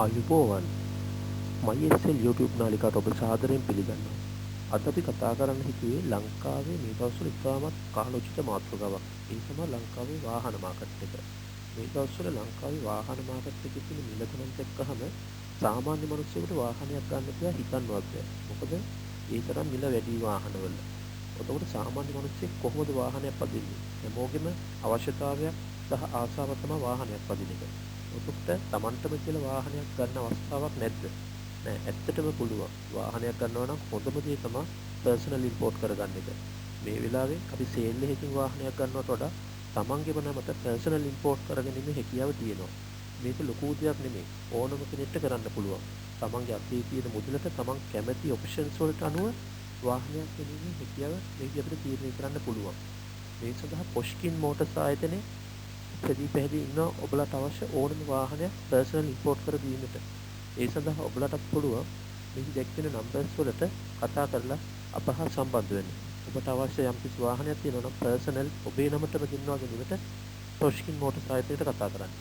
ආයුබෝවන් MySL YouTube නාලිකාවට ඔබ සාදරයෙන් පිළිගන්නවා. අද අපි කතා කරන්න හිතුවේ ලංකාවේ මේ දවස්වල ඉතාමත් කාලෝචිත මාතෘකාවක්. ඒ තමයි ලංකාවේ වාහන මාකට් එක. මේ දවස්වල ලංකාවේ වාහන මාකට් එකේ තියෙන මිල ගණන් දැක්කහම සාමාන්‍ය මිනිස්සුන්ට වාහනයක් ගන්න කියලා හිතන්නවත් බෑ. මොකද ඒ තරම් මිල වැඩි වාහනවල. එතකොට සාමාන්‍ය මිනිස්සෙක් කොහොමද වාහනයක් පදින්නේ? හැමෝගෙම අවශ්‍යතාවයක් සහ ආසාව තමයි වාහනයක් පදින එක. ඔතකොට Tamanටම කියලා වාහනයක් ගන්න අවස්ථාවක් නැද්ද? නෑ, ඇත්තටම පුළුවන්. වාහනයක් ගන්නවා නම් හොඳම දේ තමයි පර්සනල් ඉම්පෝට් කරගන්න එක. මේ වෙලාවේ අපි සේල් එකකින් වාහනයක් ගන්නවට වඩා Tamanගේම නමට පර්සනල් ඉම්පෝට් කරගැනීමේ හැකියාව තියෙනවා. මේක ලොකු දෙයක් නෙමෙයි. ඕනම කෙනෙක්ට කරන්න පුළුවන්. Tamanගේ අතේ තියෙන මුදලට Taman කැමති ඔප්ෂන්ස් වලට අනුව වාහනයක් ගැනීමේ හැකියාව මේක අපිට තීරණය කරන්න පුළුවන්. මේ සඳහා පොෂ්කින් මෝටර්ස් ආයතනයේ පැහැදිලි ඉන්න ඔබලට අවශ්‍ය ඕනම වාහනයක් පර්සනල් ඉම්පෝට් කර දීමට. ඒ සඳහා ඔබලටත් පුළුවන් මෙහි දැක්වෙන නම්බර්ස් වලට කතා කරලා අප හා සම්බන්ධ වෙන්න. ඔබට අවශ්‍ය යම්කිසි වාහනයක් තියෙනවා නම් පර්සනල් ඔබේ නමටම ගෙන්වා ගැනීමට පොෂ්කින් මෝටර්ස් ආයතනයට කතා කරන්න.